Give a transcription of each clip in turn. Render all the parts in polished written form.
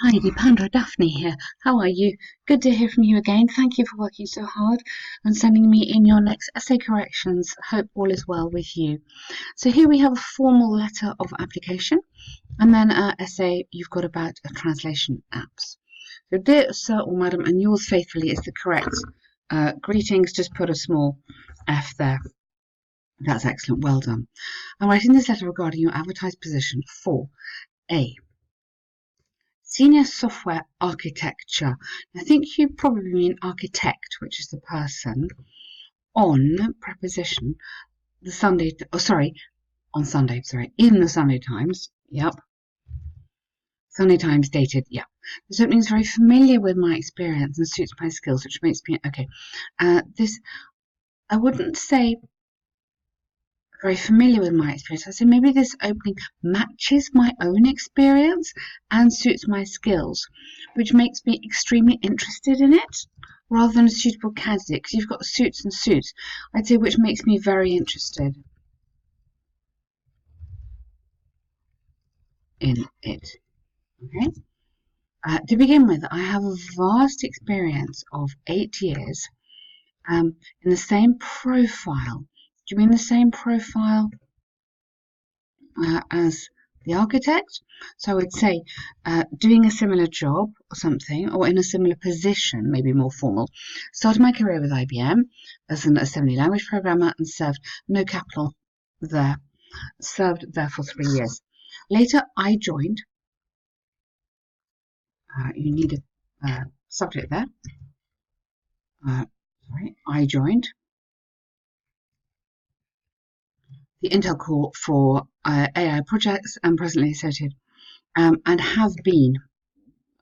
Hi, Deepandra, Daphne here. How are you? Good to hear from you again. Thank you for working so hard and sending me in your next essay corrections. Hope all is well with you. So here we have a formal letter of application and then an essay you've got about translation apps. So dear sir or madam, and yours faithfully is the correct greetings. Just put a small F there. That's excellent. Well done. I'm writing this letter regarding your advertised position for A. Senior software architecture. I think you probably mean architect, which is the person, on preposition, the Sunday, on Sunday, in the Sunday Times. Yep. Sunday Times dated, yeah. This opening is very familiar with my experience and suits my skills, which makes me, okay. This, I wouldn't say very familiar with my experience. I say maybe this opening matches my own experience and suits my skills, which makes me extremely interested in it rather than a suitable candidate, because you've got suits and suits. I'd say which makes me very interested in it. Okay. To begin with, I have a vast experience of 8 years in the same profile. Do you mean the same profile as the architect? So I would say doing a similar job or something, or in a similar position, maybe more formal. Started my career with IBM as an assembly language programmer and served no capital there. Served there for 3 years. Later, I joined. You need a subject there. I joined the Intel Core for AI projects and presently associated, and have been.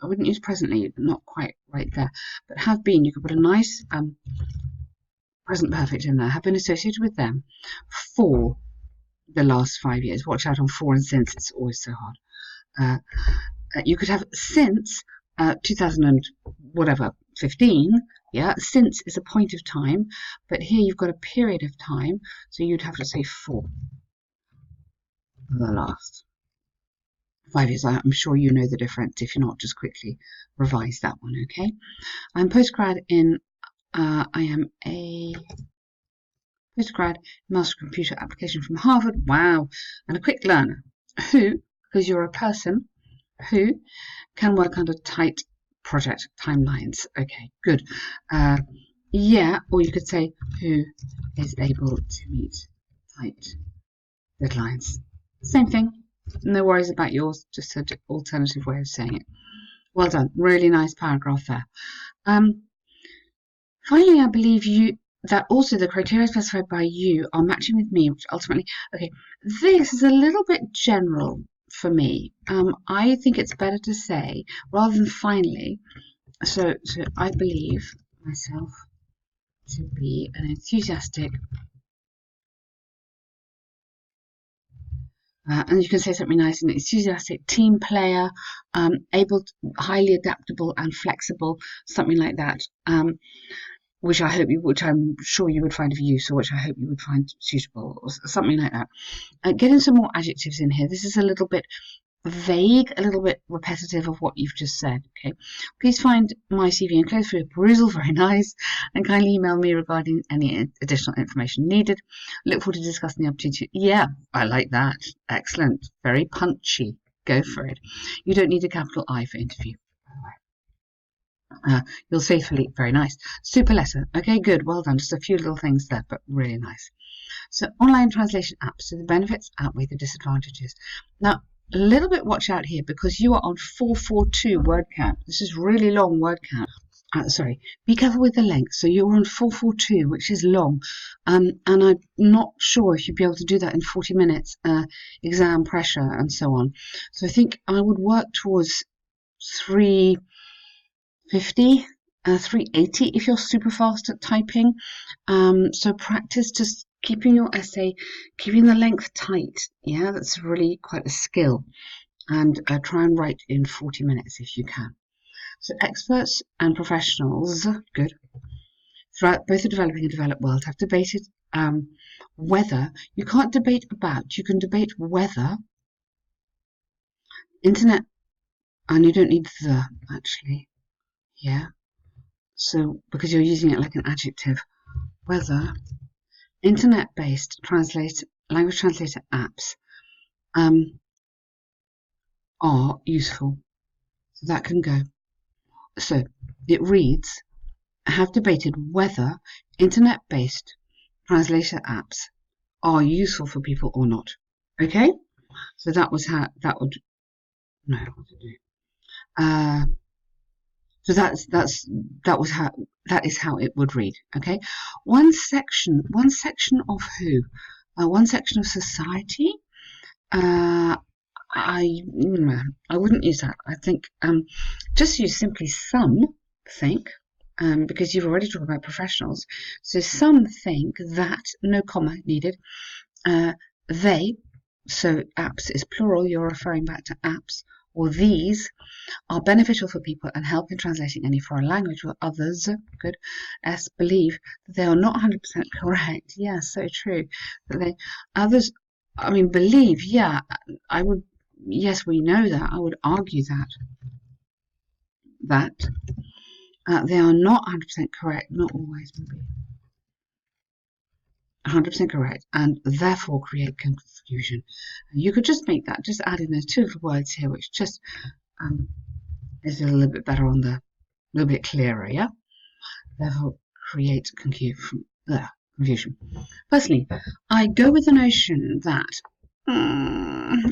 I wouldn't use presently, not quite right there, but have been. You could put a nice present perfect in there. Have been associated with them for the last 5 years. Watch out on for and since. It's always so hard. You could have since 2000 and whatever 15. Yeah, since is a point of time, but here you've got a period of time, so you'd have to say for the last 5 years. I'm sure you know the difference. If you're not, just quickly revise that one, okay? I'm postgrad in, I am a postgrad master computer application from Harvard. Wow. And a quick learner who, because you're a person who can work under tight project timelines. Okay, good. Yeah, or you could say who is able to meet tight deadlines. Same thing. No worries about yours, just an alternative way of saying it. Well done. Really nice paragraph there. Finally, I believe you that also the criteria specified by you are matching with me, which ultimately, okay, this is a little bit general for me. I think it's better to say rather than finally. So I believe myself to be an enthusiastic, and you can say something nice, an enthusiastic team player, highly adaptable and flexible, something like that. Which I'm sure you would find of use, or which I hope you would find suitable, or something like that. Getting some more adjectives in here. This is a little bit vague, a little bit repetitive of what you've just said. Okay, please find my CV enclosed for your perusal. Very nice, and kindly email me regarding any additional information needed. Look forward to discussing the opportunity. Yeah, I like that. Excellent, very punchy. Go for it. You don't need a capital I for interview. Yours faithfully, very nice. Super letter. Okay, good, well done. Just a few little things there, but really nice. So online translation apps. So the benefits outweigh the disadvantages. Now, a little bit watch out here because you are on 442 word count. This is really long word count. Sorry, be careful with the length. So you're on 442, which is long. And I'm not sure if you'd be able to do that in 40 minutes, exam pressure and so on. So I think I would work towards 350, 380 if you're super fast at typing. So practice just keeping your essay, keeping the length tight. Yeah, that's really quite a skill. And try and write in 40 minutes if you can. So experts and professionals, good, throughout both the developing and developed world have debated whether, you can't debate about, you can debate whether internet and you don't need the, actually, yeah. So, because you're using it like an adjective, whether internet-based language translator apps are useful. So that can go. So it reads, I have debated whether internet-based translator apps are useful for people or not. Okay? So that was how that would no. So that is how it would read. Okay, one section of who, one section of society. I wouldn't use that. I think just use simply some think, because you've already talked about professionals. So some think that, no comma needed. They, so apps is plural. You're referring back to apps, or these are beneficial for people and help in translating any foreign language, while others, good, believe that they are not 100% correct. Yes, so true. That they, others, believe, yeah, I would, yes, we know that. I would argue that they are not 100% correct, not always, maybe 100% correct, and therefore create confusion. You could just make that, just add in those two little words here, which just is a little bit better on the, a little bit clearer, yeah? Therefore create confusion. Firstly, I go with the notion that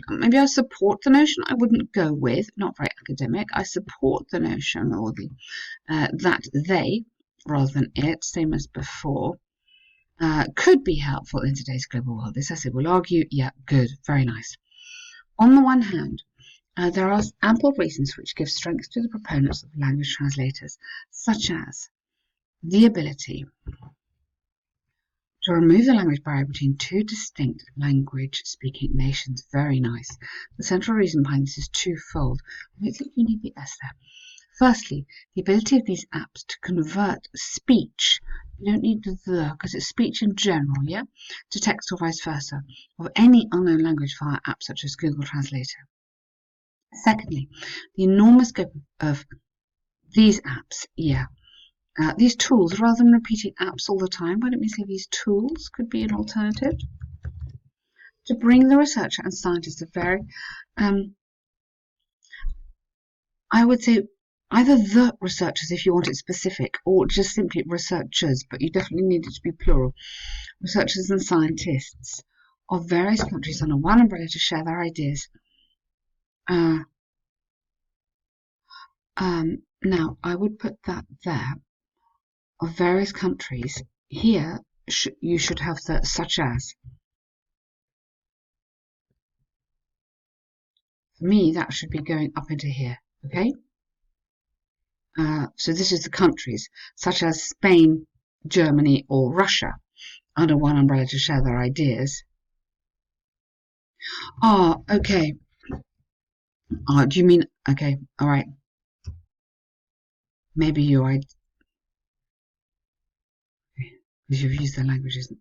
maybe I support the notion. I wouldn't go with, not very academic. I support the notion, or the that they, rather than it, same as before, could be helpful in today's global world. This essay will argue, yeah, good, very nice. On the one hand, there are ample reasons which give strength to the proponents of language translators, such as the ability to remove the language barrier between two distinct language-speaking nations. Very nice. The central reason behind this is twofold. I don't think you need the S there. Firstly, the ability of these apps to convert speech, you don't need the, because it's speech in general, yeah, to text or vice versa, of any unknown language via apps such as Google Translator. Secondly, the enormous scope of these apps, yeah, these tools, rather than repeating apps all the time, why don't we say these tools could be an alternative to bring the researcher and scientists of very, I would say either the researchers if you want it specific, or just simply researchers, but you definitely need it to be plural, researchers and scientists of various countries under one umbrella to share their ideas. Now, I would put that there, of various countries. Here, you should have the such as. For me, that should be going up into here, okay? So this is the countries, such as Spain, Germany, or Russia, under one umbrella to share their ideas. Oh, okay. Oh, do you mean, okay, all right. Maybe you're right. Because you've used their languages.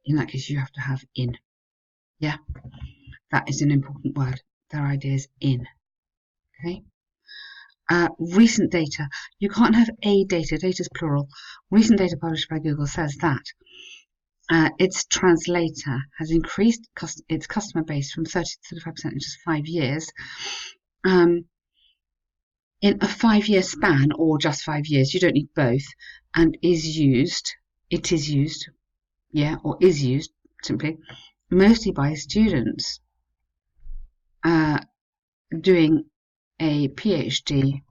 In that case, you have to have in. Yeah, that is an important word. Their ideas in. Okay. Recent data. You can't have a data. Data is plural. Recent data published by Google says that its translator has increased its customer base from 30 to 35% in just 5 years. In a 5-year span, or just 5 years, you don't need both, and it is used, yeah, or is used simply, mostly by students doing a PhD,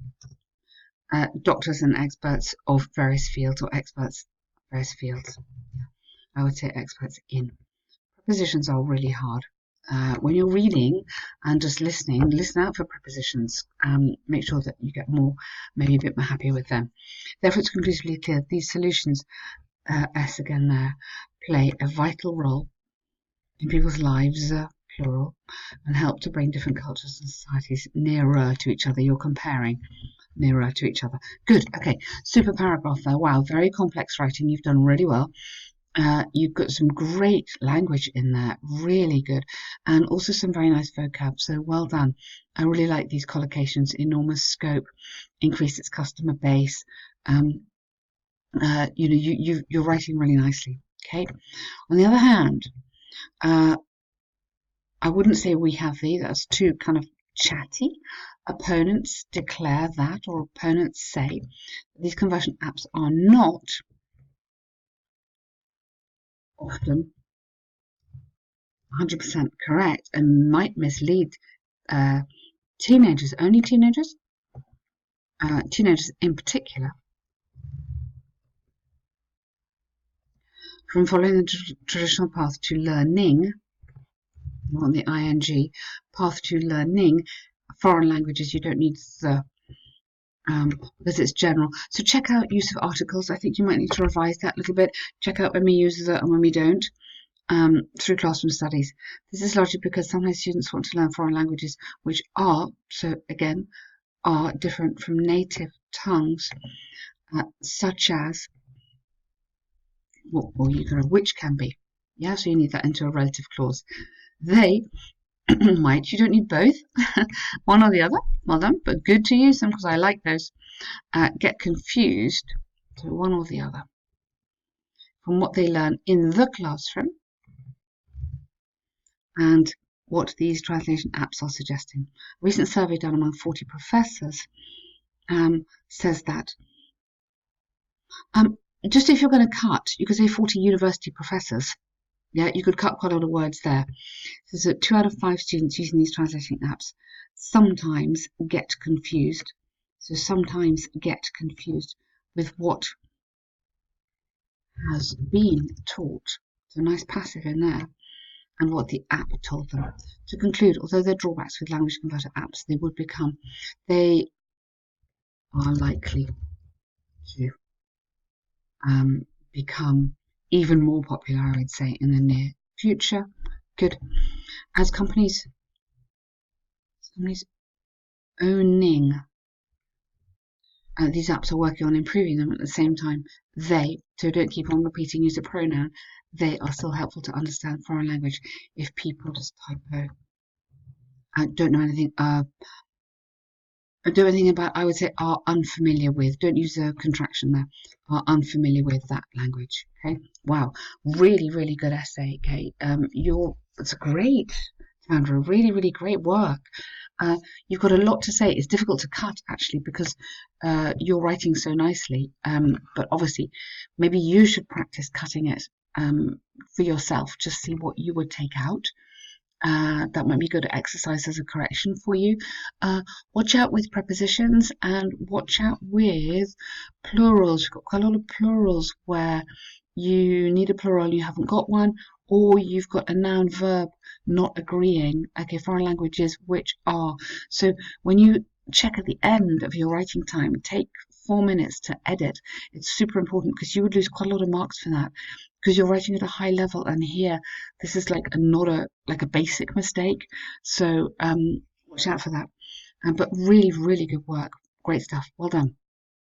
doctors and experts of various fields, or experts of various fields. I would say experts in. Prepositions are really hard. When you're reading and just listening, listen out for prepositions. Make sure that you get more, maybe a bit more happier with them. Therefore, it's conclusively clear these solutions, S again there, play a vital role in people's lives, plural, and help to bring different cultures and societies nearer to each other. You're comparing nearer to each other. Good. Okay. Super paragraph there. Wow. Very complex writing. You've done really well. You've got some great language in there, really good, and also some very nice vocab. So well done. I really like these collocations. Enormous scope, increase its customer base. You're writing really nicely. Okay. On the other hand, I wouldn't say we have these. That's too kind of chatty. Opponents declare that, or opponents say these conversion apps are not often 100% correct and might mislead teenagers, only teenagers, teenagers in particular, from following the traditional path to learning, on the ing, path to learning foreign languages. You don't need the because it's general. So check out use of articles. I think you might need to revise that a little bit. Check out when we use it and when we don't. Through classroom studies. This is largely because sometimes students want to learn foreign languages which are, so again, are different from native tongues, such as, or you can have which can be. Yeah, so you need that into a relative clause. They might, you don't need both, one or the other, well done, but good to use them because I like those, get confused, so one or the other, from what they learn in the classroom and what these translation apps are suggesting. A recent survey done among 40 professors says that just if you're going to cut, you could say 40 university professors. Yeah, you could cut quite a lot of words there. So 2 out of 5 students using these translation apps sometimes get confused. So sometimes get confused with what has been taught. So nice passive in there. And what the app told them. To conclude, although there are drawbacks with language converter apps, they are likely to become even more popular, I would say, in the near future. Good. As companies owning these apps are working on improving them at the same time. So don't keep on repeating, use a pronoun. They are still helpful to understand foreign language if people just typo. Don't know anything. Do anything about, I would say, are unfamiliar with. Don't use a contraction there. Are unfamiliar with that language. Okay. Wow. Really, really good essay. Okay. It's great, Deepandra. Really, really great work. You've got a lot to say. It's difficult to cut actually because you're writing so nicely. But obviously, maybe you should practice cutting it for yourself. Just see what you would take out. That might be good exercise as a correction for you. Watch out with prepositions and watch out with plurals. You've got quite a lot of plurals where you need a plural and you haven't got one, or you've got a noun verb not agreeing. Okay, foreign languages which are. So when you check at the end of your writing time, take 4 minutes to edit. It's super important because you would lose quite a lot of marks for that because you're writing at a high level, and here this is like not a basic mistake. So watch out for that. But really, really good work. Great stuff. Well done.